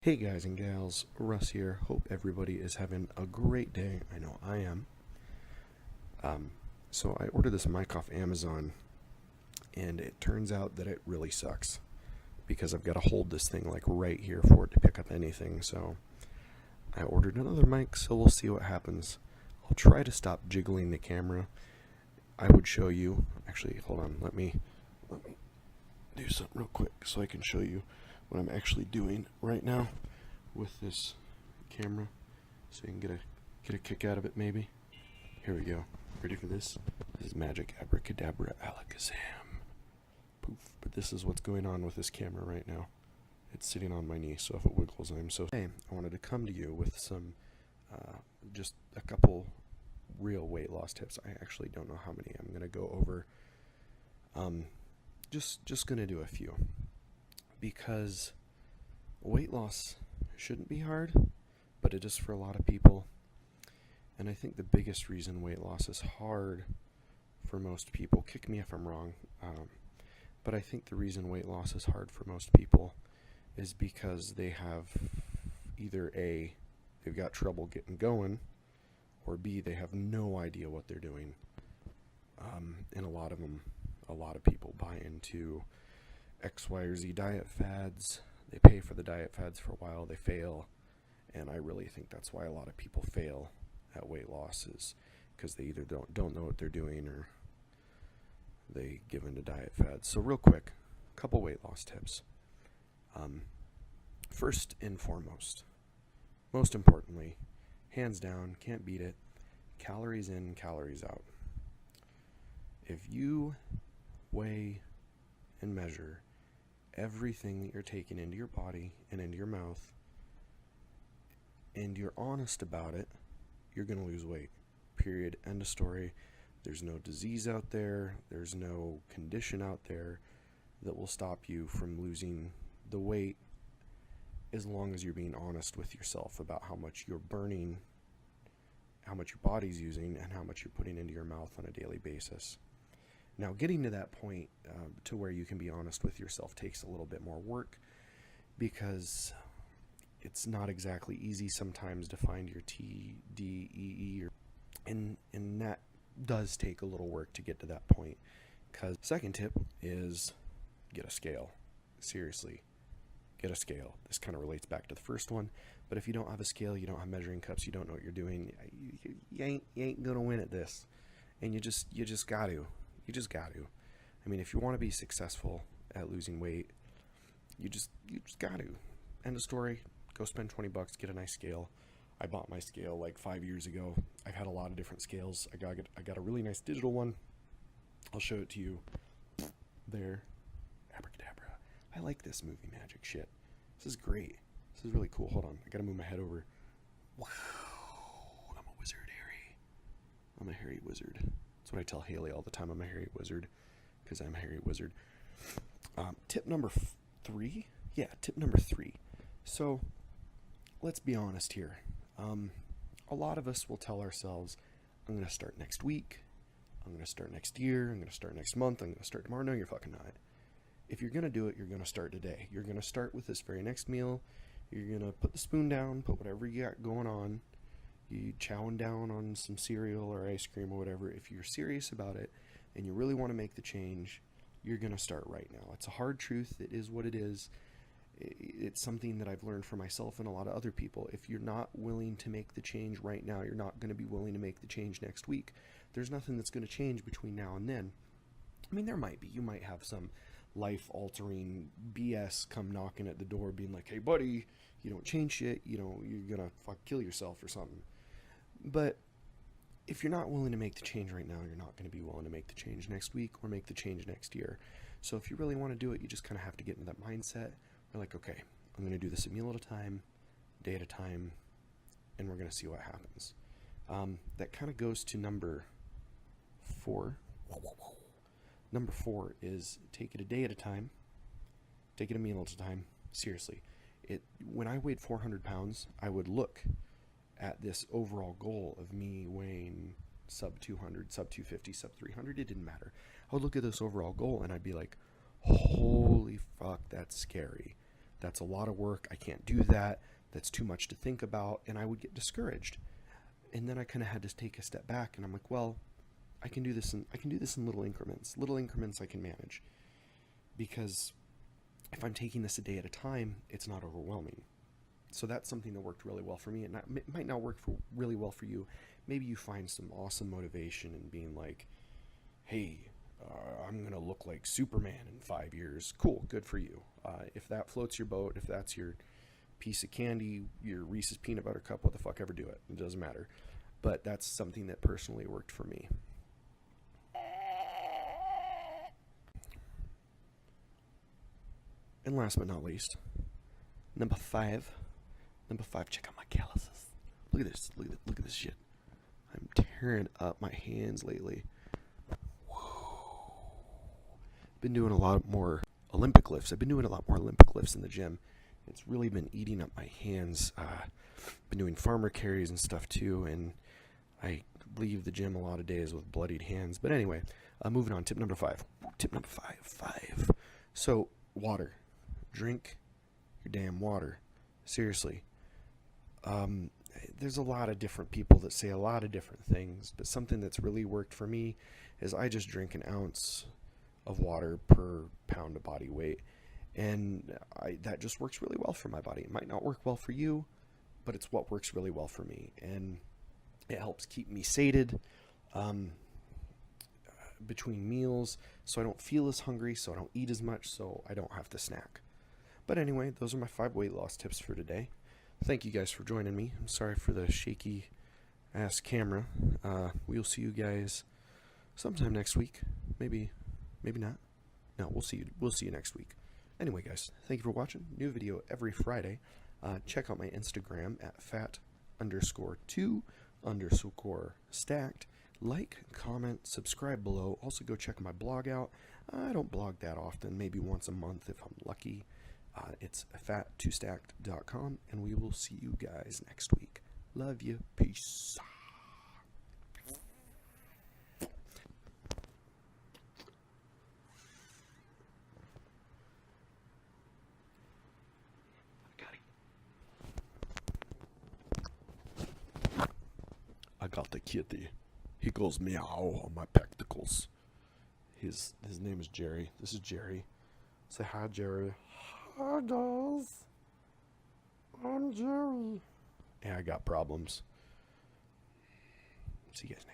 Hey guys and gals, Russ here. Hope everybody is having a great day. I know I am. So I ordered this mic off Amazon, and it turns out that it really sucks because I've got to hold this thing like right here for it to pick up anything. So I ordered another mic, so we'll see what happens. I'll try to stop jiggling the camera. I would show you. Actually, hold on. Let me do something real quick so I can show you what I'm actually doing right now with this camera, so you can get a kick out of it maybe. Here we go. Ready for this? This is magic abracadabra alakazam. Poof. But this is what's going on with this camera right now. It's sitting on my knee, so if it wiggles, I'm so... Hey, I wanted to come to you with some, just a couple real weight loss tips. I actually don't know how many I'm going to go over. Just going to do a few. Because weight loss shouldn't be hard, but it is for a lot of people. And I think the biggest reason weight loss is hard for most people, kick me if I'm wrong, but I think the reason weight loss is hard for most people is because they have either A, they've got trouble getting going, or B, they have no idea what they're doing. And a lot of people buy into X, Y, or Z diet fads. They pay for the diet fads for a while, they fail, and I really think that's why a lot of people fail at weight loss, is because they either don't know what they're doing or they give into diet fads. So real quick, a couple weight loss tips. First and foremost, most importantly, hands down, can't beat it, calories in, calories out. If you weigh and measure everything that you're taking into your body and into your mouth, and you're honest about it, you're going to lose weight. Period. End of story. There's no disease out there. There's no condition out there that will stop you from losing the weight, as long as you're being honest with yourself about how much you're burning, how much your body's using, and how much you're putting into your mouth on a daily basis. Now, getting to that point to where you can be honest with yourself takes a little bit more work, because it's not exactly easy sometimes to find your TDEE, and that does take a little work to get to that point. Because second tip is get a scale. Seriously, get a scale. This kind of relates back to the first one, but if you don't have a scale, you don't have measuring cups, you don't know what you're doing, you ain't gonna win at this, and you just got to. You just got to. I mean, if you want to be successful at losing weight, you just got to. End of story. Go spend $20, get a nice scale. I bought my scale like 5 years ago. I've had a lot of different scales. I got a really nice digital one. I'll show it to you. There. Abracadabra. I like this movie magic shit. This is great. This is really cool. Hold on. I gotta move my head over. Wow. I'm a wizard, Harry. I'm a hairy wizard. That's what I tell Haley all the time. I'm a hairy wizard, because I'm a hairy wizard. Tip number 3? Yeah, tip number 3. So, let's be honest here. A lot of us will tell ourselves, I'm going to start next week, I'm going to start next year, I'm going to start next month, I'm going to start tomorrow. No, you're fucking not. If you're going to do it, you're going to start today. You're going to start with this very next meal. You're going to put the spoon down, put whatever you got going on. You chowing down on some cereal or ice cream or whatever. If you're serious about it and you really want to make the change, you're going to start right now. It's a hard truth. It is what it is. It's something that I've learned for myself and a lot of other people. If you're not willing to make the change right now, you're not going to be willing to make the change next week. There's nothing that's going to change between now and then. I mean, there might be. You might have some life-altering BS come knocking at the door being like, hey, buddy, you don't change shit, you're going to kill yourself or something. But if you're not willing to make the change right now, you're not going to be willing to make the change next week or make the change next year. So if you really want to do it, you just kind of have to get into that mindset. You're like, okay, I'm going to do this a meal at a time, day at a time, and we're going to see what happens. That kind of goes to number 4. Number 4 is take it a day at a time, take it a meal at a time. Seriously, when I weighed 400 pounds, I would look at this overall goal of me weighing sub 200, sub 250, sub 300, it didn't matter. I would look at this overall goal and I'd be like, holy fuck, that's scary. That's a lot of work. I can't do that. That's too much to think about. And I would get discouraged. And then I kind of had to take a step back, and I'm like, well, I can do this in little increments. Little increments I can manage. Because if I'm taking this a day at a time, it's not overwhelming. So that's something that worked really well for me. And it might not work really well for you. Maybe you find some awesome motivation in being like, hey, I'm going to look like Superman in 5 years. Cool, good for you. If that floats your boat, if that's your piece of candy, your Reese's peanut butter cup, what the fuck ever, do it. It doesn't matter. But that's something that personally worked for me. And last but not least, number five, check out my calluses. Look at this, look at this shit. I'm tearing up my hands lately. Whoa. Been doing a lot more Olympic lifts. I've been doing a lot more Olympic lifts in the gym. It's really been eating up my hands. Been doing farmer carries and stuff too, and I leave the gym a lot of days with bloodied hands. But anyway, moving on. Tip number five. So, water. Drink your damn water. Seriously. There's a lot of different people that say a lot of different things, but something that's really worked for me is I just drink an ounce of water per pound of body weight, and that just works really well for my body. It might not work well for you, but it's what works really well for me, and it helps keep me sated between meals, so I don't feel as hungry, so I don't eat as much, so I don't have to snack. But anyway, those are my 5 weight loss tips for today. Thank you guys for joining me. I'm sorry for the shaky ass camera. We'll see you guys sometime next week. Maybe not. No, we'll see you next week. Anyway, guys, thank you for watching. New video every Friday. Check out my Instagram at fat_2_stacked. Like, comment, subscribe below. Also go check my blog out. I don't blog that often, maybe once a month if I'm lucky. It's fat2stacked.com, and we will see you guys next week. Love you. Peace. I got the kitty. He goes meow on my pectacles. His name is Jerry. This is Jerry. Say hi, Jerry. Hi, guys. I'm Jerry. Yeah, I got problems. See you guys next.